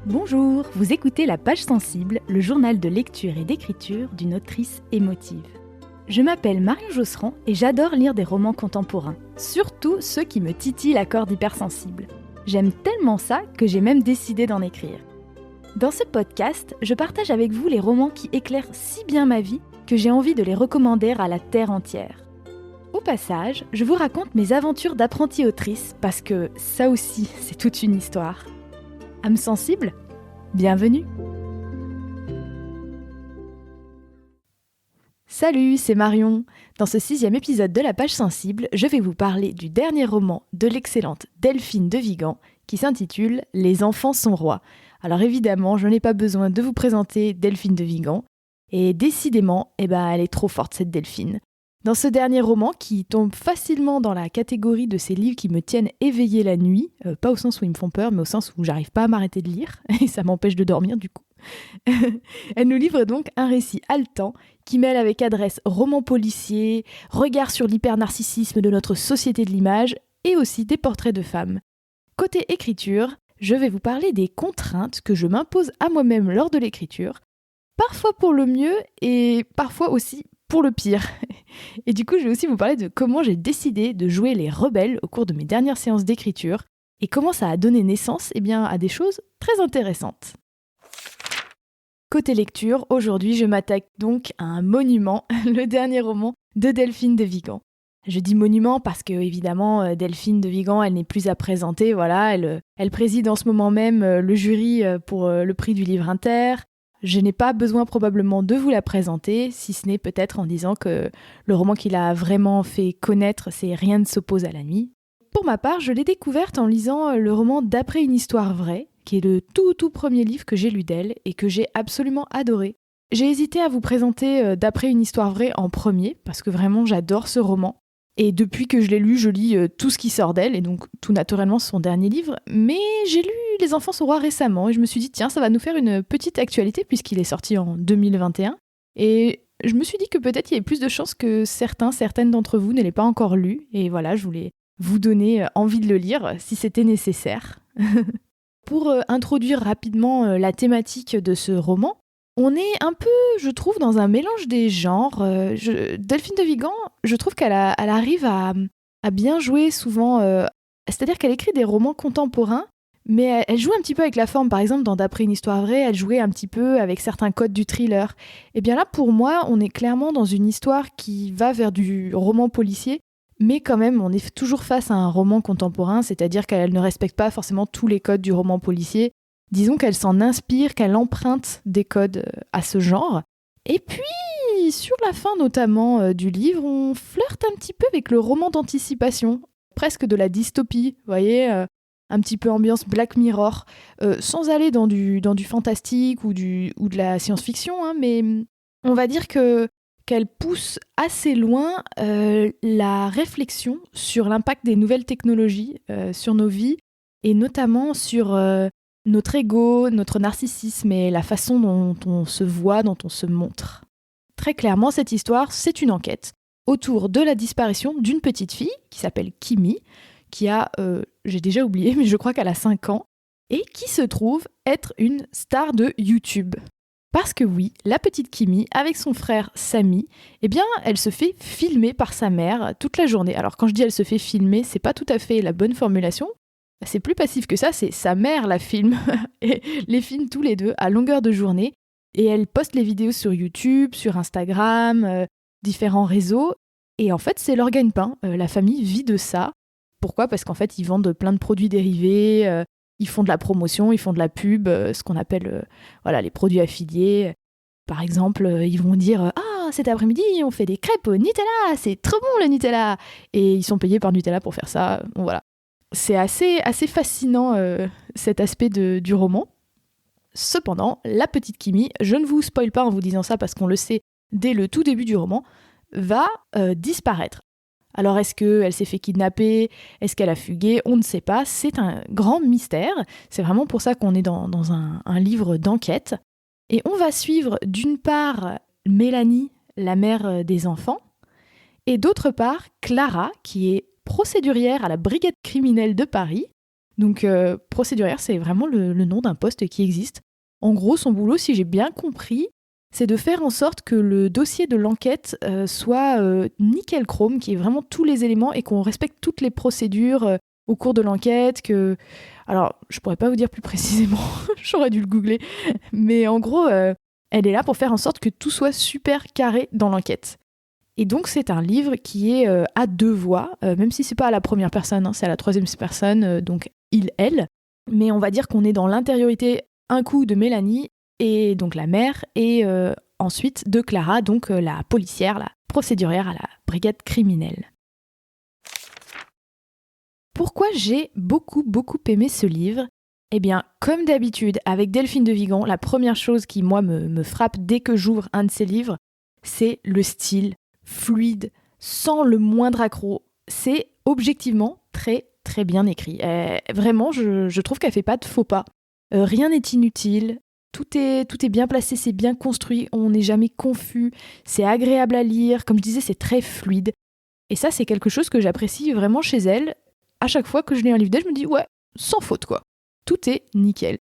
Bonjour, vous écoutez La Page Sensible, le journal de lecture et d'écriture d'une autrice émotive. Je m'appelle Marion Josserand et j'adore lire des romans contemporains, surtout ceux qui me titillent la corde hypersensible. J'aime tellement ça que j'ai même décidé d'en écrire. Dans ce podcast, je partage avec vous les romans qui éclairent si bien ma vie que j'ai envie de les recommander à la terre entière. Au passage, je vous raconte mes aventures d'apprentie autrice parce que ça aussi, c'est toute une histoire. Âme sensible ? Bienvenue. Salut, c'est Marion. Dans ce 6e épisode de La Page Sensible, je vais vous parler du dernier roman de l'excellente Delphine de Vigan qui s'intitule « Les enfants sont rois ». Alors évidemment, je n'ai pas besoin de vous présenter Delphine de Vigan. Et décidément, elle est trop forte cette Delphine. Dans ce dernier roman, qui tombe facilement dans la catégorie de ces livres qui me tiennent éveillée la nuit, pas au sens où ils me font peur, mais au sens où j'arrive pas à m'arrêter de lire, et ça m'empêche de dormir du coup. Elle nous livre donc un récit haletant qui mêle avec adresse roman policier, regard sur l'hyper-narcissisme de notre société de l'image, et aussi des portraits de femmes. Côté écriture, je vais vous parler des contraintes que je m'impose à moi-même lors de l'écriture, parfois pour le mieux et parfois aussi pour le pire. Et du coup, je vais aussi vous parler de comment j'ai décidé de jouer les rebelles au cours de mes dernières séances d'écriture et comment ça a donné naissance à des choses très intéressantes. Côté lecture, aujourd'hui, je m'attaque donc à un monument, le dernier roman de Delphine de Vigan. Je dis monument parce que, évidemment, Delphine de Vigan, elle n'est plus à présenter, voilà, elle préside en ce moment même le jury pour le prix du livre inter. Je n'ai pas besoin probablement de vous la présenter, si ce n'est peut-être en disant que le roman qui l'a vraiment fait connaître, c'est Rien ne s'oppose à la nuit. Pour ma part, je l'ai découverte en lisant le roman D'après une histoire vraie, qui est le tout premier livre que j'ai lu d'elle et que j'ai absolument adoré. J'ai hésité à vous présenter D'après une histoire vraie en premier, parce que vraiment j'adore ce roman. Et depuis que je l'ai lu, je lis tout ce qui sort d'elle, et donc tout naturellement son dernier livre. Mais j'ai lu Les enfants sont rois récemment, et je me suis dit, tiens, ça va nous faire une petite actualité, puisqu'il est sorti en 2021. Et je me suis dit que peut-être il y avait plus de chances que certaines d'entre vous ne l'aient pas encore lu. Et voilà, je voulais vous donner envie de le lire, si c'était nécessaire. Pour introduire rapidement la thématique de ce roman, on est un peu, je trouve, dans un mélange des genres. Delphine de Vigan, je trouve qu'elle arrive à bien jouer souvent. C'est-à-dire qu'elle écrit des romans contemporains, mais elle joue un petit peu avec la forme. Par exemple, dans D'après une histoire vraie, elle jouait un petit peu avec certains codes du thriller. Et bien là, pour moi, on est clairement dans une histoire qui va vers du roman policier, mais quand même, on est toujours face à un roman contemporain, c'est-à-dire qu'elle ne respecte pas forcément tous les codes du roman policier. Disons qu'elle s'en inspire, qu'elle emprunte des codes à ce genre. Et puis, sur la fin notamment du livre, on flirte un petit peu avec le roman d'anticipation, presque de la dystopie, vous voyez, un petit peu ambiance Black Mirror, sans aller dans du fantastique ou de la science-fiction, hein, mais on va dire qu'elle pousse assez loin la réflexion sur l'impact des nouvelles technologies sur nos vies, et notamment sur notre ego, notre narcissisme et la façon dont on se voit, dont on se montre. Très clairement, cette histoire, c'est une enquête autour de la disparition d'une petite fille qui s'appelle Kimi, qui a, j'ai déjà oublié, mais je crois qu'elle a 5 ans, et qui se trouve être une star de YouTube. Parce que oui, la petite Kimi, avec son frère Samy, elle se fait filmer par sa mère toute la journée. Alors quand je dis elle se fait filmer, c'est pas tout à fait la bonne formulation. C'est plus passif que ça, c'est sa mère la filme, et les filme tous les deux à longueur de journée, et elle poste les vidéos sur YouTube, sur Instagram, différents réseaux, et en fait c'est leur gagne-pain, la famille vit de ça. Pourquoi ? Parce qu'en fait ils vendent plein de produits dérivés, ils font de la promotion, ils font de la pub, ce qu'on appelle les produits affiliés. Par exemple, ils vont dire « Ah, cet après-midi, on fait des crêpes au Nutella, c'est trop bon le Nutella !» Et ils sont payés par Nutella pour faire ça, bon, voilà. C'est assez fascinant cet aspect du roman. Cependant, la petite Kimi, je ne vous spoil pas en vous disant ça parce qu'on le sait dès le tout début du roman, va disparaître. Alors est-ce qu'elle s'est fait kidnapper ? Est-ce qu'elle a fugué ? On ne sait pas, c'est un grand mystère. C'est vraiment pour ça qu'on est dans un livre d'enquête. Et on va suivre d'une part Mélanie, la mère des enfants, et d'autre part Clara, qui est procédurière à la brigade criminelle de Paris, Donc procédurière, c'est vraiment le nom d'un poste qui existe. En gros, son boulot, si j'ai bien compris, c'est de faire en sorte que le dossier de l'enquête soit nickel chrome, qu'il y ait vraiment tous les éléments et qu'on respecte toutes les procédures au cours de l'enquête. Alors, je pourrais pas vous dire plus précisément, j'aurais dû le googler, mais en gros, elle est là pour faire en sorte que tout soit super carré dans l'enquête. Et donc, c'est un livre qui est à deux voix, même si c'est pas à la première personne, hein, c'est à la troisième personne, donc il, elle. Mais on va dire qu'on est dans l'intériorité un coup de Mélanie, et donc la mère, et ensuite de Clara, donc la policière, la procédurière à la brigade criminelle. Pourquoi j'ai beaucoup aimé ce livre ? Eh bien, comme d'habitude, avec Delphine de Vigan, la première chose qui, moi, me frappe dès que j'ouvre un de ses livres, c'est le style fluide, sans le moindre accroc. C'est objectivement très bien écrit. Vraiment, je trouve qu'elle fait pas de faux pas. Rien n'est inutile. Tout est bien placé, c'est bien construit, on n'est jamais confus, c'est agréable à lire. Comme je disais, c'est très fluide. Et ça, c'est quelque chose que j'apprécie vraiment chez elle. À chaque fois que je lis un livre d'elle, je me dis, ouais, sans faute, quoi. Tout est nickel.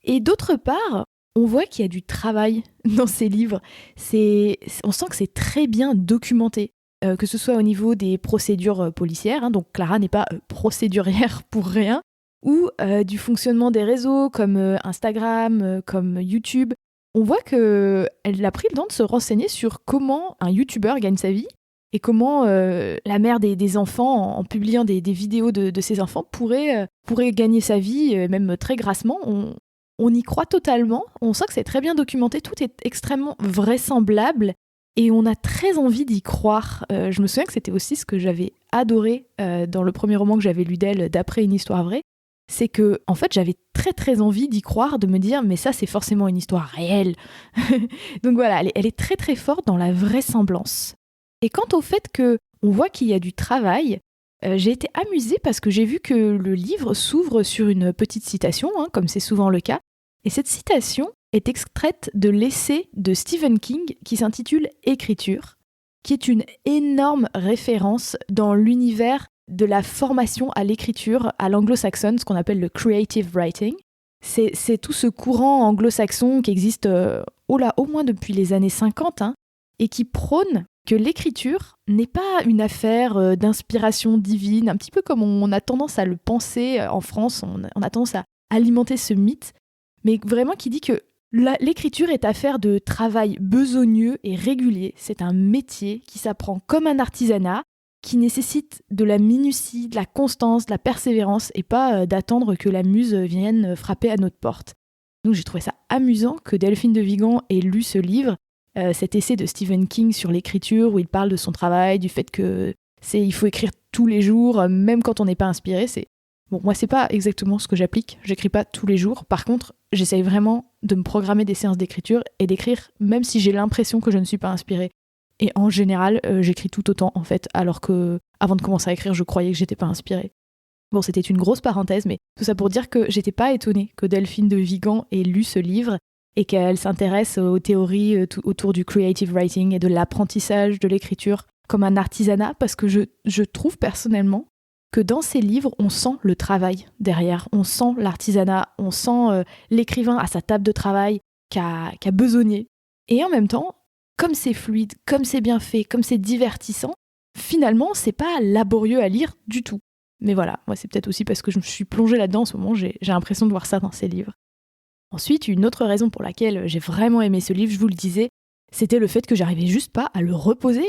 Et d'autre part, on voit qu'il y a du travail dans ces livres. On sent que c'est très bien documenté, que ce soit au niveau des procédures policières, hein, donc Clara n'est pas procédurière pour rien, ou du fonctionnement des réseaux comme Instagram, comme YouTube. On voit qu'elle a pris le temps de se renseigner sur comment un YouTuber gagne sa vie et comment la mère des enfants, en publiant des vidéos de ses enfants, pourrait gagner sa vie, même très grassement. On y croit totalement, on sent que c'est très bien documenté, tout est extrêmement vraisemblable et on a très envie d'y croire. Je me souviens que c'était aussi ce que j'avais adoré dans le premier roman que j'avais lu d'elle, d'après une histoire vraie. C'est que, en fait, j'avais très envie d'y croire, de me dire, mais ça, c'est forcément une histoire réelle. Donc voilà, elle est très forte dans la vraisemblance. Et quant au fait qu'on voit qu'il y a du travail, j'ai été amusée parce que j'ai vu que le livre s'ouvre sur une petite citation, hein, comme c'est souvent le cas. Et cette citation est extraite de l'essai de Stephen King qui s'intitule « Écriture », qui est une énorme référence dans l'univers de la formation à l'écriture à l'anglo-saxonne, ce qu'on appelle le creative writing. C'est tout ce courant anglo-saxon qui existe au moins depuis les années 50, hein, et qui prône que l'écriture n'est pas une affaire d'inspiration divine, un petit peu comme on a tendance à le penser en France, on a tendance à alimenter ce mythe, mais vraiment qui dit que l'écriture est affaire de travail besogneux et régulier. C'est un métier qui s'apprend comme un artisanat, qui nécessite de la minutie, de la constance, de la persévérance, et pas d'attendre que la muse vienne frapper à notre porte. Donc j'ai trouvé ça amusant que Delphine de Vigan ait lu ce livre, cet essai de Stephen King sur l'écriture, où il parle de son travail, du fait il faut écrire tous les jours, même quand on n'est pas inspiré. Bon, moi, c'est pas exactement ce que j'applique, j'écris pas tous les jours. Par contre, j'essaye vraiment de me programmer des séances d'écriture et d'écrire, même si j'ai l'impression que je ne suis pas inspirée. Et en général, j'écris tout autant, en fait, alors que avant de commencer à écrire, je croyais que j'étais pas inspirée. Bon, c'était une grosse parenthèse, mais tout ça pour dire que j'étais pas étonnée que Delphine de Vigan ait lu ce livre et qu'elle s'intéresse aux théories autour du creative writing et de l'apprentissage de l'écriture comme un artisanat, parce que je trouve personnellement que dans ces livres, on sent le travail derrière, on sent l'artisanat, on sent l'écrivain à sa table de travail qui a besogné. Et en même temps, comme c'est fluide, comme c'est bien fait, comme c'est divertissant, finalement, c'est pas laborieux à lire du tout. Mais voilà, moi c'est peut-être aussi parce que je me suis plongée là-dedans en ce moment, j'ai l'impression de voir ça dans ces livres. Ensuite, une autre raison pour laquelle j'ai vraiment aimé ce livre, je vous le disais, c'était le fait que j'arrivais juste pas à le reposer.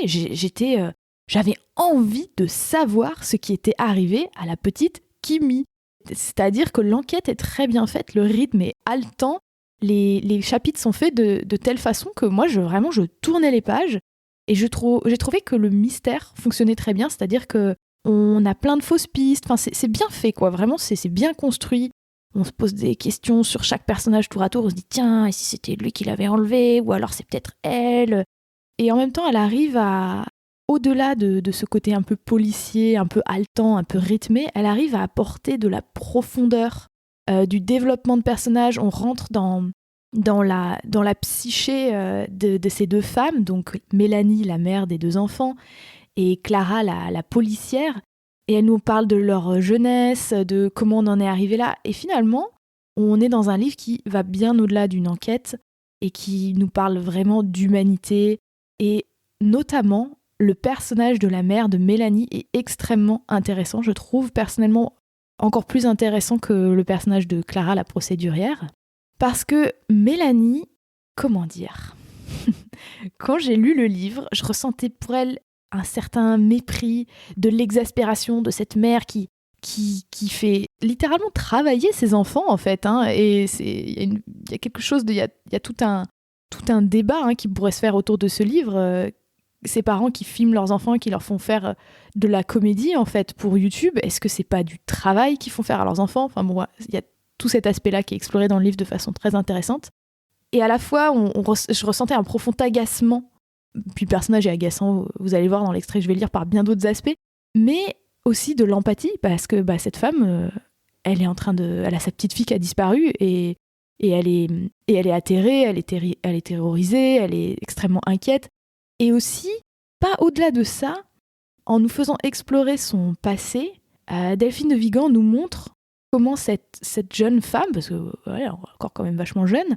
J'avais envie de savoir ce qui était arrivé à la petite Kimi. C'est-à-dire que l'enquête est très bien faite, le rythme est haletant, les chapitres sont faits de telle façon que moi, je tournais les pages et j'ai trouvé que le mystère fonctionnait très bien, c'est-à-dire qu'on a plein de fausses pistes, enfin, c'est bien fait, quoi. Vraiment, c'est bien construit. On se pose des questions sur chaque personnage tour à tour, on se dit tiens, et si c'était lui qui l'avait enlevé, ou alors c'est peut-être elle. Et en même temps, elle arrive au-delà de ce côté un peu policier, un peu haletant, un peu rythmé, elle arrive à apporter de la profondeur, du développement de personnages. On rentre dans la psyché de ces deux femmes, donc Mélanie, la mère des deux enfants, et Clara, la policière. Et elles nous parlent de leur jeunesse, de comment on en est arrivé là. Et finalement, on est dans un livre qui va bien au-delà d'une enquête et qui nous parle vraiment d'humanité. Et notamment, le personnage de la mère de Mélanie est extrêmement intéressant. Je trouve personnellement encore plus intéressant que le personnage de Clara, la procédurière. Parce que Mélanie, comment dire quand j'ai lu le livre, je ressentais pour elle un certain mépris, de l'exaspération de cette mère qui fait littéralement travailler ses enfants, en fait. Hein, et il y a quelque chose, il y a tout un débat qui pourrait se faire autour de ce livre. Ces parents qui filment leurs enfants et qui leur font faire de la comédie, en fait, pour YouTube, est-ce que c'est pas du travail qu'ils font faire à leurs enfants ? Enfin bon, il y a tout cet aspect-là qui est exploré dans le livre de façon très intéressante. Et à la fois, je ressentais un profond agacement. Puis le personnage est agaçant, vous allez voir dans l'extrait que je vais lire, par bien d'autres aspects. Mais aussi de l'empathie, parce que cette femme, elle a sa petite fille qui a disparu et elle est atterrée, elle est terrorisée, elle est extrêmement inquiète. Et aussi, pas au-delà de ça, en nous faisant explorer son passé, Delphine de Vigan nous montre comment cette jeune femme, parce que elle est encore quand même vachement jeune,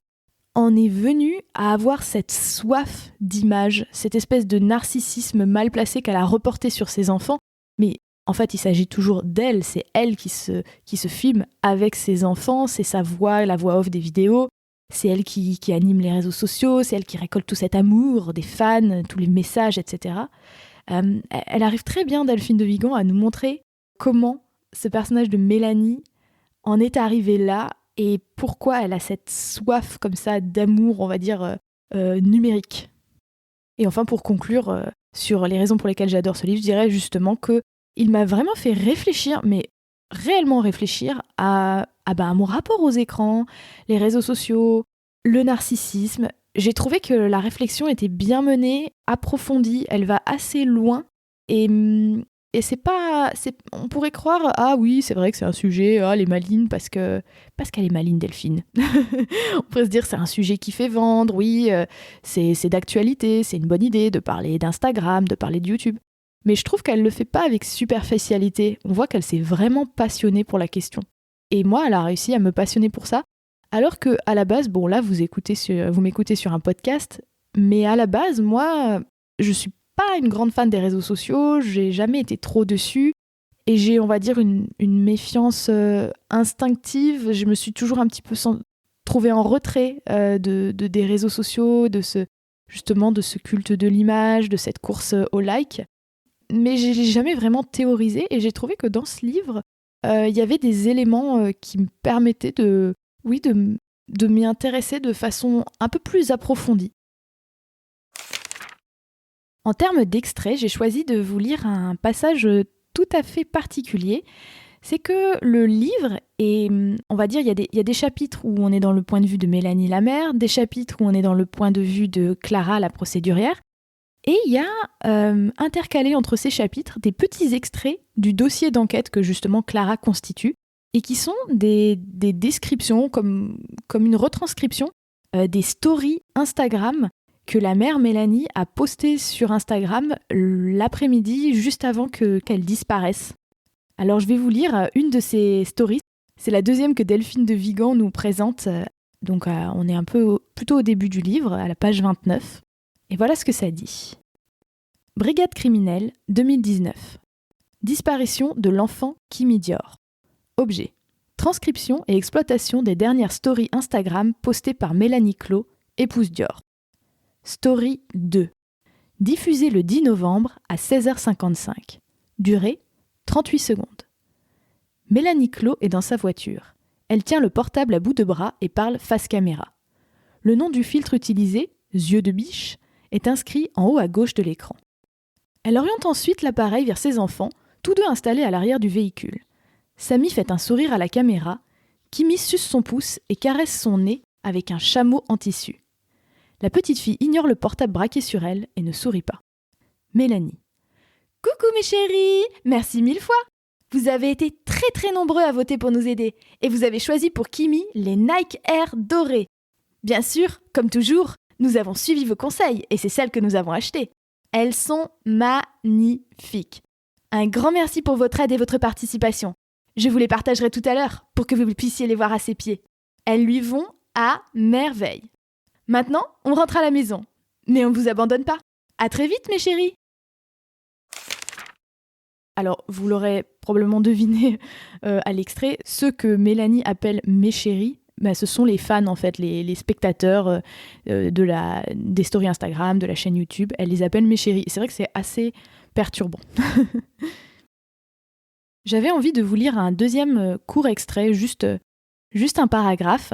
en est venue à avoir cette soif d'image, cette espèce de narcissisme mal placé qu'elle a reporté sur ses enfants. Mais en fait, il s'agit toujours d'elle, c'est elle qui se filme avec ses enfants, c'est sa voix, la voix off des vidéos, c'est elle qui anime les réseaux sociaux, c'est elle qui récolte tout cet amour des fans, tous les messages, etc. Elle arrive très bien, Delphine de Vigan, à nous montrer comment ce personnage de Mélanie en est arrivé là, et pourquoi elle a cette soif comme ça d'amour, on va dire, numérique. Et enfin, pour conclure sur les raisons pour lesquelles j'adore ce livre, je dirais justement qu'il m'a vraiment fait réfléchir, mais réellement réfléchir à mon rapport aux écrans, les réseaux sociaux, le narcissisme. J'ai trouvé que la réflexion était bien menée, approfondie, elle va assez loin, et on pourrait croire, ah oui, c'est vrai que c'est un sujet, elle est maligne parce qu'elle est maligne, Delphine. On pourrait se dire, c'est un sujet qui fait vendre, oui, c'est d'actualité, c'est une bonne idée de parler d'Instagram, de parler de YouTube. Mais je trouve qu'elle le fait pas avec superficialité. On voit qu'elle s'est vraiment passionnée pour la question. Et moi, elle a réussi à me passionner pour ça, alors que à la base, bon là, vous m'écoutez sur un podcast, mais à la base, moi, je suis pas une grande fan des réseaux sociaux, j'ai jamais été trop dessus, et j'ai, on va dire, une méfiance instinctive. Je me suis toujours un petit peu trouvée en retrait des réseaux sociaux, de ce culte de l'image, de cette course au like. Mais je l'ai jamais vraiment théorisé, et j'ai trouvé que dans ce livre, il y avait des éléments qui me permettaient de m'y intéresser de façon un peu plus approfondie. En termes d'extrait, j'ai choisi de vous lire un passage tout à fait particulier. C'est que le livre est, on va dire, il y a des chapitres où on est dans le point de vue de Mélanie la mère, des chapitres où on est dans le point de vue de Clara la procédurière, et il y a intercalé entre ces chapitres des petits extraits du dossier d'enquête que justement Clara constitue, et qui sont des descriptions, comme une retranscription des stories Instagram que la mère Mélanie a postées sur Instagram l'après-midi juste avant qu'elle disparaisse. Alors je vais vous lire une de ces stories. C'est la deuxième que Delphine de Vigan nous présente. Donc on est plutôt au début du livre, à la page 29. Et voilà ce que ça dit. Brigade criminelle, 2019. Disparition de l'enfant Kimi Dior. Objet. Transcription et exploitation des dernières stories Instagram postées par Mélanie Clos, épouse Dior. Story 2. Diffusée le 10 novembre à 16h55. Durée 38 secondes. Mélanie Clos est dans sa voiture. Elle tient le portable à bout de bras et parle face caméra. Le nom du filtre utilisé, yeux de biche, est inscrit en haut à gauche de l'écran. Elle oriente ensuite l'appareil vers ses enfants, tous deux installés à l'arrière du véhicule. Samy fait un sourire à la caméra, Kimi suce son pouce et caresse son nez avec un chameau en tissu. La petite fille ignore le portable braqué sur elle et ne sourit pas. Mélanie. Coucou mes chéris, merci 1000 fois. Vous avez été très très nombreux à voter pour nous aider et vous avez choisi pour Kimi les Nike Air dorés. Bien sûr, comme toujours, nous avons suivi vos conseils et c'est celles que nous avons achetées. Elles sont magnifiques. Un grand merci pour votre aide et votre participation. Je vous les partagerai tout à l'heure pour que vous puissiez les voir à ses pieds. Elles lui vont à merveille. Maintenant, on rentre à la maison. Mais on ne vous abandonne pas. À très vite, mes chéris. Alors, vous l'aurez probablement deviné à l'extrait, ceux que Mélanie appelle mes chéris, ce sont les fans, en fait, les spectateurs des stories Instagram, de la chaîne YouTube. Elle les appelle mes chéris. C'est vrai que c'est assez perturbant. J'avais envie de vous lire un deuxième court extrait, juste un paragraphe.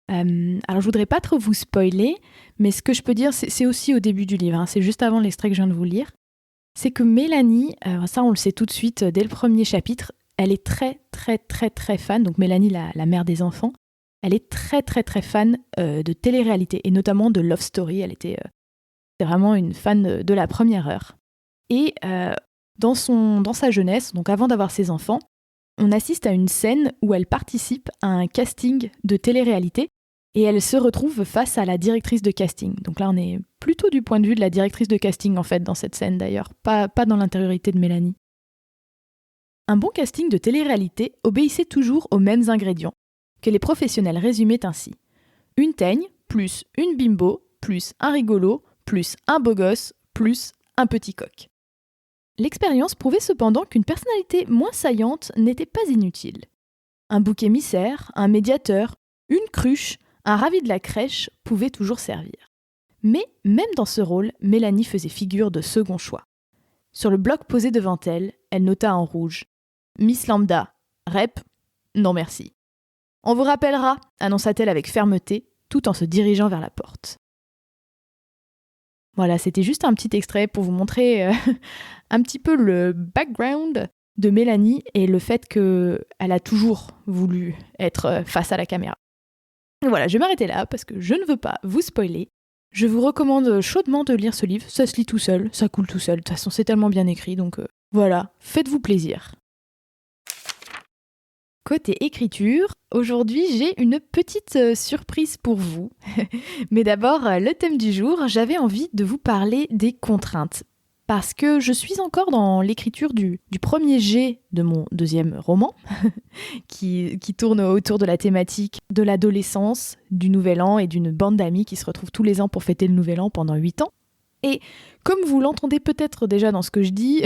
Alors, je voudrais pas trop vous spoiler, mais ce que je peux dire, c'est aussi au début du livre, hein, c'est juste avant l'extrait que je viens de vous lire. C'est que Mélanie, ça on le sait tout de suite dès le premier chapitre, elle est très très très très fan, donc Mélanie, la mère des enfants, elle est très très très fan de télé-réalité et notamment de Love Story. Elle était vraiment une fan de la première heure. Et dans sa jeunesse, donc avant d'avoir ses enfants, on assiste à une scène où elle participe à un casting de télé-réalité et elle se retrouve face à la directrice de casting. Donc là, on est plutôt du point de vue de la directrice de casting, en fait, dans cette scène d'ailleurs, pas dans l'intériorité de Mélanie. Un bon casting de télé-réalité obéissait toujours aux mêmes ingrédients, que les professionnels résumaient ainsi. Une teigne, plus une bimbo, plus un rigolo, plus un beau gosse, plus un petit coq. L'expérience prouvait cependant qu'une personnalité moins saillante n'était pas inutile. Un bouc émissaire, un médiateur, une cruche, un ravi de la crèche pouvaient toujours servir. Mais même dans ce rôle, Mélanie faisait figure de second choix. Sur le bloc posé devant elle, elle nota en rouge « Miss Lambda, rep, non merci ». « On vous rappellera », annonça-t-elle avec fermeté, tout en se dirigeant vers la porte. Voilà, c'était juste un petit extrait pour vous montrer un petit peu le background de Mélanie et le fait qu'elle a toujours voulu être face à la caméra. Voilà, je vais m'arrêter là parce que je ne veux pas vous spoiler. Je vous recommande chaudement de lire ce livre, ça se lit tout seul, ça coule tout seul, de toute façon c'est tellement bien écrit, donc voilà, faites-vous plaisir. Côté écriture, aujourd'hui j'ai une petite surprise pour vous. Mais d'abord, le thème du jour, j'avais envie de vous parler des contraintes. Parce que je suis encore dans l'écriture du premier jet de mon deuxième roman, qui tourne autour de la thématique de l'adolescence, du nouvel an et d'une bande d'amis qui se retrouvent tous les ans pour fêter le nouvel an pendant 8 ans. Et comme vous l'entendez peut-être déjà dans ce que je dis,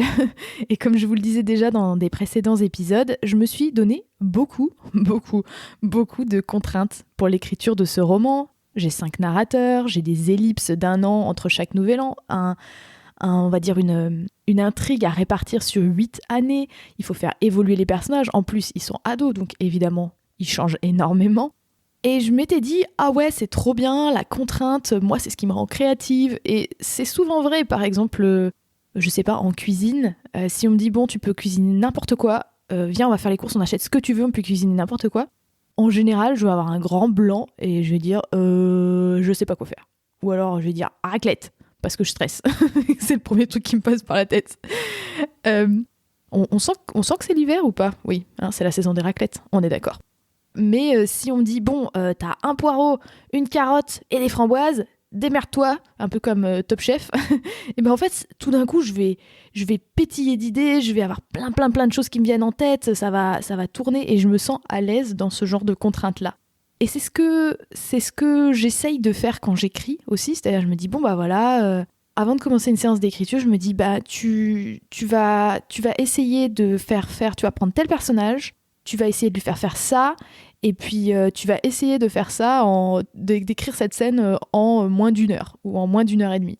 et comme je vous le disais déjà dans des précédents épisodes, je me suis donné beaucoup de contraintes pour l'écriture de ce roman. J'ai 5 narrateurs, j'ai des ellipses d'1 an entre chaque nouvel an, on va dire une intrigue à répartir sur 8 années. Il faut faire évoluer les personnages. En plus, ils sont ados, donc évidemment, ils changent énormément. Et je m'étais dit, ah ouais, c'est trop bien, la contrainte, moi, c'est ce qui me rend créative. Et c'est souvent vrai, par exemple, je sais pas, en cuisine, si on me dit, bon, tu peux cuisiner n'importe quoi, viens, on va faire les courses, on achète ce que tu veux, on peut cuisiner n'importe quoi. En général, je vais avoir un grand blanc et je vais dire, je sais pas quoi faire. Ou alors, je vais dire, raclette. Parce que je stresse. C'est le premier truc qui me passe par la tête. On sent que c'est l'hiver ou pas ? Oui, hein, c'est la saison des raclettes, on est d'accord. Mais si on me dit, bon, t'as un poireau, une carotte et des framboises, démerde-toi, un peu comme Top Chef, et ben en fait, tout d'un coup, je vais pétiller d'idées, je vais avoir plein de choses qui me viennent en tête, ça va tourner et je me sens à l'aise dans ce genre de contraintes-là. Et c'est ce que j'essaye de faire quand j'écris aussi, c'est-à-dire je me dis bon bah voilà, avant de commencer une séance d'écriture, je me dis bah tu vas essayer de faire, tu vas prendre tel personnage, tu vas essayer de lui faire ça, et puis tu vas essayer de faire ça, d'écrire cette scène en moins d'1 heure ou en moins d'1 heure et demie.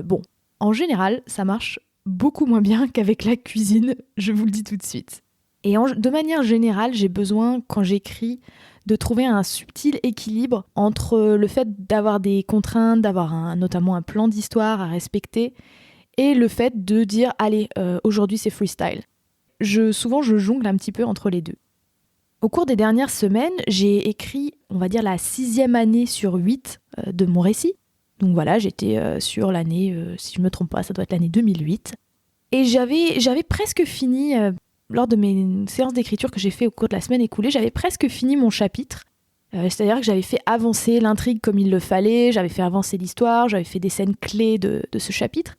Bon, en général, ça marche beaucoup moins bien qu'avec la cuisine, je vous le dis tout de suite. Et de manière générale, j'ai besoin, quand j'écris, de trouver un subtil équilibre entre le fait d'avoir des contraintes, d'avoir notamment un plan d'histoire à respecter, et le fait de dire « Allez, aujourd'hui c'est freestyle ». Souvent, je jongle un petit peu entre les deux. Au cours des dernières semaines, j'ai écrit, on va dire, la 6e année sur 8 de mon récit. Donc voilà, j'étais sur l'année, si je ne me trompe pas, ça doit être l'année 2008. Et j'avais presque fini... lors de mes séances d'écriture que j'ai fait au cours de la semaine écoulée, j'avais presque fini mon chapitre. C'est-à-dire que j'avais fait avancer l'intrigue comme il le fallait, j'avais fait avancer l'histoire, j'avais fait des scènes clés de ce chapitre.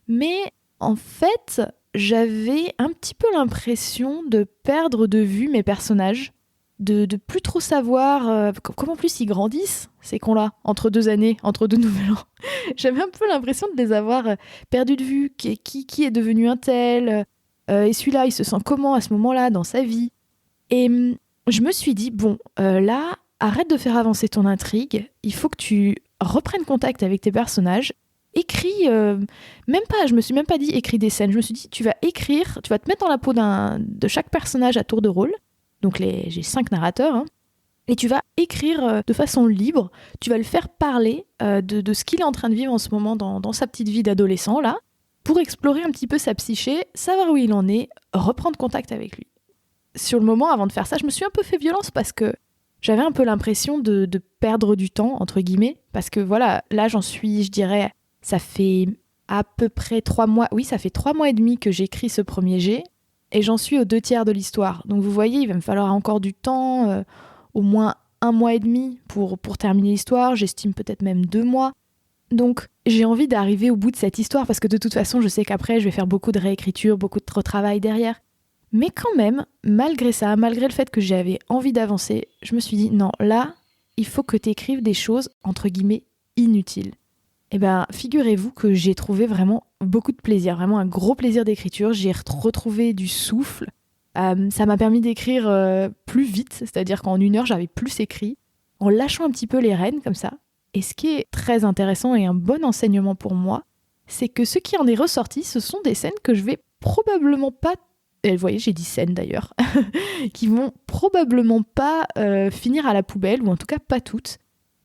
Mais en fait, j'avais un petit peu l'impression de perdre de vue mes personnages, de plus trop savoir comment plus ils grandissent, ces cons-là, entre 2 années, entre 2 nouvel an. J'avais un peu l'impression de les avoir perdus de vue, qui est devenu un tel, et celui-là, il se sent comment à ce moment-là dans sa vie. Et je me suis dit, bon, là, arrête de faire avancer ton intrigue, il faut que tu reprennes contact avec tes personnages, écris, je me suis même pas dit écris des scènes, je me suis dit tu vas écrire, tu vas te mettre dans la peau de chaque personnage à tour de rôle, donc j'ai 5 narrateurs, hein, et tu vas écrire de façon libre, tu vas le faire parler de ce qu'il est en train de vivre en ce moment dans sa petite vie d'adolescent, là, pour explorer un petit peu sa psyché, savoir où il en est, reprendre contact avec lui. Sur le moment, avant de faire ça, je me suis un peu fait violence parce que j'avais un peu l'impression de perdre du temps, entre guillemets, parce que voilà, là j'en suis, je dirais, ça fait à peu près 3 mois, oui, ça fait 3 mois et demi que j'écris ce premier jet, et j'en suis aux 2/3 de l'histoire. Donc vous voyez, il va me falloir encore du temps, au moins 1 mois et demi pour terminer l'histoire, j'estime peut-être même 2 mois. Donc j'ai envie d'arriver au bout de cette histoire, parce que de toute façon, je sais qu'après, je vais faire beaucoup de réécriture, beaucoup de retravail derrière. Mais quand même, malgré ça, malgré le fait que j'avais envie d'avancer, je me suis dit, non, là, il faut que tu écrives des choses, entre guillemets, inutiles. Eh bien, figurez-vous que j'ai trouvé vraiment beaucoup de plaisir, vraiment un gros plaisir d'écriture. J'ai retrouvé du souffle. Ça m'a permis d'écrire plus vite, c'est-à-dire qu'en 1 heure, j'avais plus écrit, en lâchant un petit peu les rênes, comme ça. Et ce qui est très intéressant et un bon enseignement pour moi, c'est que ce qui en est ressorti, ce sont des scènes que je vais probablement pas... Et vous voyez, j'ai dit scènes d'ailleurs, qui vont probablement pas finir à la poubelle, ou en tout cas pas toutes.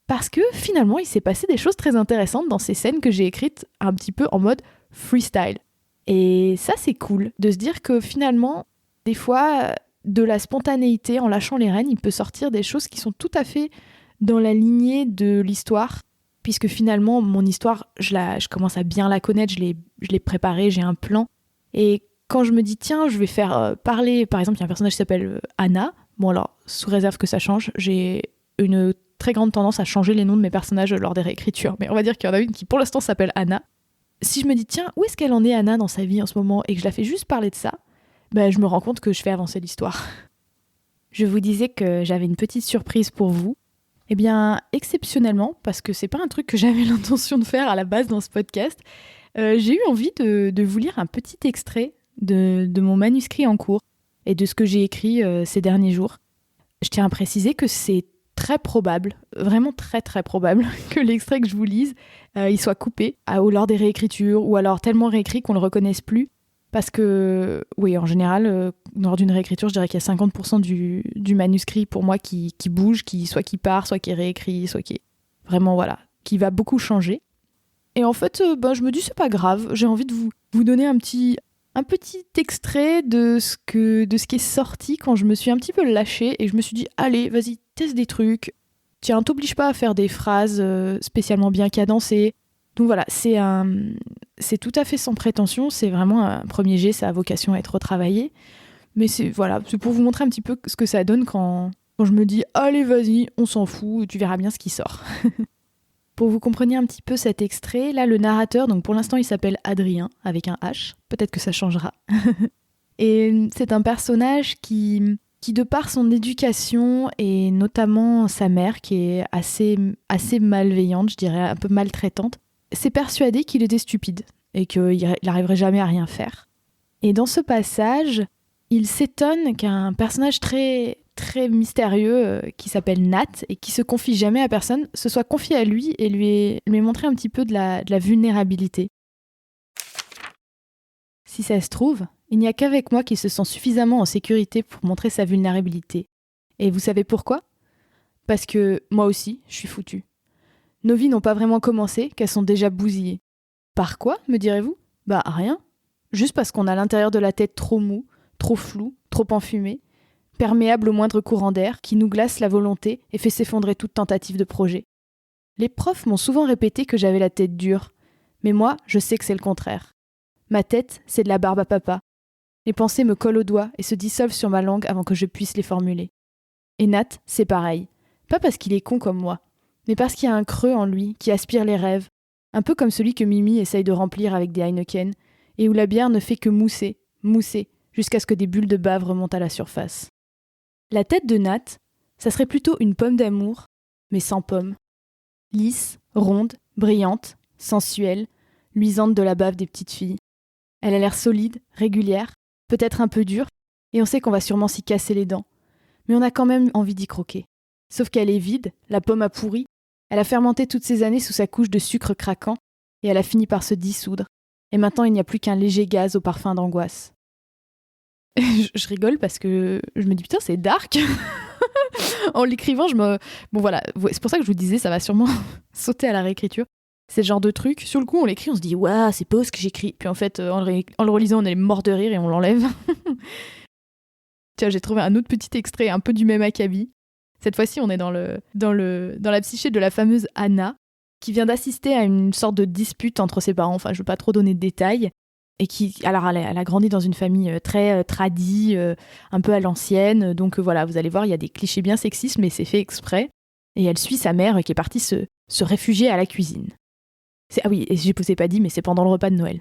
Parce que finalement, il s'est passé des choses très intéressantes dans ces scènes que j'ai écrites un petit peu en mode freestyle. Et ça, c'est cool, de se dire que finalement, des fois, de la spontanéité, en lâchant les rênes, il peut sortir des choses qui sont tout à fait dans la lignée de l'histoire. Puisque finalement, mon histoire, je commence à bien la connaître, je l'ai préparée, j'ai un plan. Et quand je me dis, tiens, je vais faire parler, par exemple, il y a un personnage qui s'appelle Anna. Bon alors, sous réserve que ça change, j'ai une très grande tendance à changer les noms de mes personnages lors des réécritures, mais on va dire qu'il y en a une qui pour l'instant s'appelle Anna. Si je me dis tiens, où est-ce qu'elle en est Anna dans sa vie en ce moment et que je la fais juste parler de ça, je me rends compte que je fais avancer l'histoire. Je vous disais que j'avais une petite surprise pour vous. Eh bien, exceptionnellement, parce que c'est pas un truc que j'avais l'intention de faire à la base dans ce podcast, j'ai eu envie de vous lire un petit extrait de mon manuscrit en cours et de ce que j'ai écrit ces derniers jours. Je tiens à préciser que c'est très probable, vraiment très très probable, que l'extrait que je vous lise, il soit coupé lors des réécritures, ou alors tellement réécrit qu'on le reconnaisse plus. Parce que, oui, en général, lors d'une réécriture, je dirais qu'il y a 50% du manuscrit pour moi qui bouge, soit qui part, soit qui est réécrit, soit qui est vraiment, voilà, qui va beaucoup changer. Et en fait, je me dis, c'est pas grave, j'ai envie de vous donner un petit extrait de ce qui est sorti quand je me suis un petit peu lâchée et je me suis dit, allez, vas-y, teste des trucs. Tiens, t'oblige pas à faire des phrases spécialement bien cadencées. Donc voilà, c'est tout à fait sans prétention, c'est vraiment un premier jet, ça a vocation à être retravaillé. Mais c'est pour vous montrer un petit peu ce que ça donne quand je me dis, allez, vas-y, on s'en fout, tu verras bien ce qui sort. Pour vous compreniez un petit peu cet extrait, là le narrateur, donc pour l'instant il s'appelle Adrien, avec un H, peut-être que ça changera. Et c'est un personnage qui de par son éducation et notamment sa mère qui est assez malveillante, je dirais un peu maltraitante, s'est persuadé qu'il était stupide et qu'il n'arriverait jamais à rien faire. Et dans ce passage, il s'étonne qu'un personnage très très mystérieux qui s'appelle Nat et qui se confie jamais à personne se soit confié à lui et lui ait montré un petit peu de la vulnérabilité. Si ça se trouve, il n'y a qu'avec moi qu'il se sent suffisamment en sécurité pour montrer sa vulnérabilité. Et vous savez pourquoi ? Parce que moi aussi, je suis foutue. Nos vies n'ont pas vraiment commencé, qu'elles sont déjà bousillées. Par quoi, me direz-vous ? Rien. Juste parce qu'on a l'intérieur de la tête trop mou, trop flou, trop enfumé, perméable au moindre courant d'air qui nous glace la volonté et fait s'effondrer toute tentative de projet. Les profs m'ont souvent répété que j'avais la tête dure, mais moi, je sais que c'est le contraire. Ma tête, c'est de la barbe à papa. Les pensées me collent aux doigts et se dissolvent sur ma langue avant que je puisse les formuler. Et Nat, c'est pareil. Pas parce qu'il est con comme moi, mais parce qu'il y a un creux en lui qui aspire les rêves, un peu comme celui que Mimi essaye de remplir avec des Heineken, et où la bière ne fait que mousser, jusqu'à ce que des bulles de bave remontent à la surface. La tête de Nat, ça serait plutôt une pomme d'amour, mais sans pomme. Lisse, ronde, brillante, sensuelle, luisante de la bave des petites filles. Elle a l'air solide, régulière, peut-être un peu dure, et on sait qu'on va sûrement s'y casser les dents. Mais on a quand même envie d'y croquer. Sauf qu'elle est vide, la pomme a pourri, elle a fermenté toutes ces années sous sa couche de sucre craquant, et elle a fini par se dissoudre. Et maintenant, il n'y a plus qu'un léger gaz au parfum d'angoisse. Je rigole parce que je me dis, putain, c'est dark. En l'écrivant, Bon voilà, c'est pour ça que je vous disais, ça va sûrement sauter à la réécriture. C'est le genre de truc, sur le coup, on l'écrit, on se dit, waouh, c'est pas ce que j'écris. Puis en fait, en le relisant, on est mort de rire et on l'enlève. Tiens, j'ai trouvé un autre petit extrait, un peu du même acabit. Cette fois-ci, on est dans la psyché de la fameuse Anna, qui vient d'assister à une sorte de dispute entre ses parents. Enfin, je veux pas trop donner de détails. Et alors, elle a grandi dans une famille très tradie, un peu à l'ancienne. Donc voilà, vous allez voir, il y a des clichés bien sexistes, mais c'est fait exprès. Et elle suit sa mère qui est partie se réfugier à la cuisine. Ah oui, et je ne vous ai pas dit, mais c'est pendant le repas de Noël.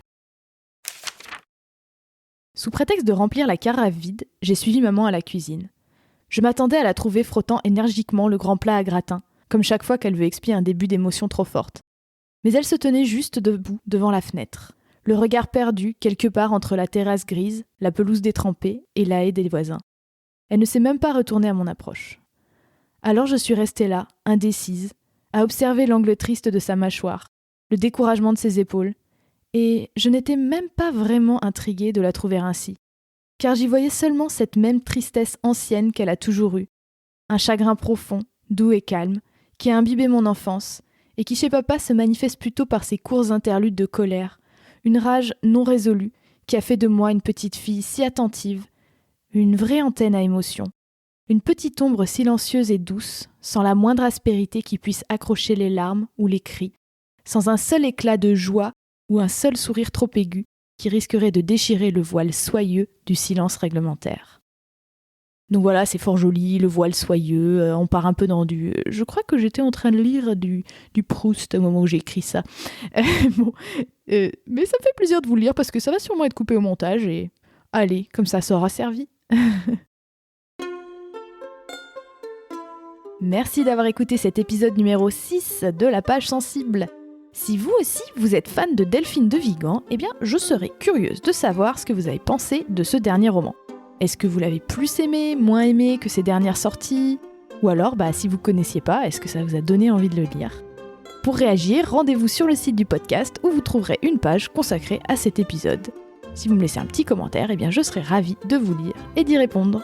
Sous prétexte de remplir la carafe vide, j'ai suivi maman à la cuisine. Je m'attendais à la trouver frottant énergiquement le grand plat à gratin, comme chaque fois qu'elle veut expier un début d'émotion trop forte. Mais elle se tenait juste debout devant la fenêtre, le regard perdu quelque part entre la terrasse grise, la pelouse détrempée et la haie des voisins. Elle ne s'est même pas retournée à mon approche. Alors je suis restée là, indécise, à observer l'angle triste de sa mâchoire, le découragement de ses épaules, et je n'étais même pas vraiment intriguée de la trouver ainsi, car j'y voyais seulement cette même tristesse ancienne qu'elle a toujours eue, un chagrin profond, doux et calme, qui a imbibé mon enfance, et qui chez papa se manifeste plutôt par ses courts interludes de colère, une rage non résolue qui a fait de moi une petite fille si attentive, une vraie antenne à émotion, une petite ombre silencieuse et douce, sans la moindre aspérité qui puisse accrocher les larmes ou les cris, sans un seul éclat de joie ou un seul sourire trop aigu qui risquerait de déchirer le voile soyeux du silence réglementaire. Donc voilà, c'est fort joli, le voile soyeux, on part un peu dans du... Je crois que j'étais en train de lire du Proust au moment où j'ai écrit ça. Mais ça me fait plaisir de vous le lire parce que ça va sûrement être coupé au montage et... Allez, comme ça aura servi. Merci d'avoir écouté cet épisode numéro 6 de La Page Sensible. Si vous aussi, vous êtes fan de Delphine de Vigan, eh bien, je serais curieuse de savoir ce que vous avez pensé de ce dernier roman. Est-ce que vous l'avez plus aimé, moins aimé que ses dernières sorties ? Ou alors, si vous ne connaissiez pas, est-ce que ça vous a donné envie de le lire ? Pour réagir, rendez-vous sur le site du podcast où vous trouverez une page consacrée à cet épisode. Si vous me laissez un petit commentaire, eh bien, je serai ravie de vous lire et d'y répondre.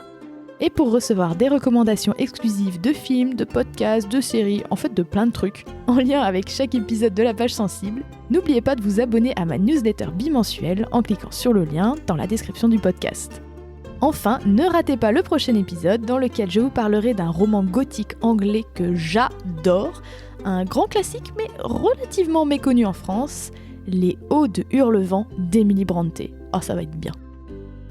Et pour recevoir des recommandations exclusives de films, de podcasts, de séries, en fait de plein de trucs, en lien avec chaque épisode de La Page Sensible, n'oubliez pas de vous abonner à ma newsletter bimensuelle en cliquant sur le lien dans la description du podcast. Enfin, ne ratez pas le prochain épisode dans lequel je vous parlerai d'un roman gothique anglais que j'adore, un grand classique mais relativement méconnu en France, Les Hauts de Hurlevent d'Emily Brontë. Oh, ça va être bien.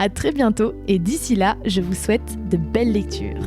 À très bientôt et d'ici là, je vous souhaite de belles lectures.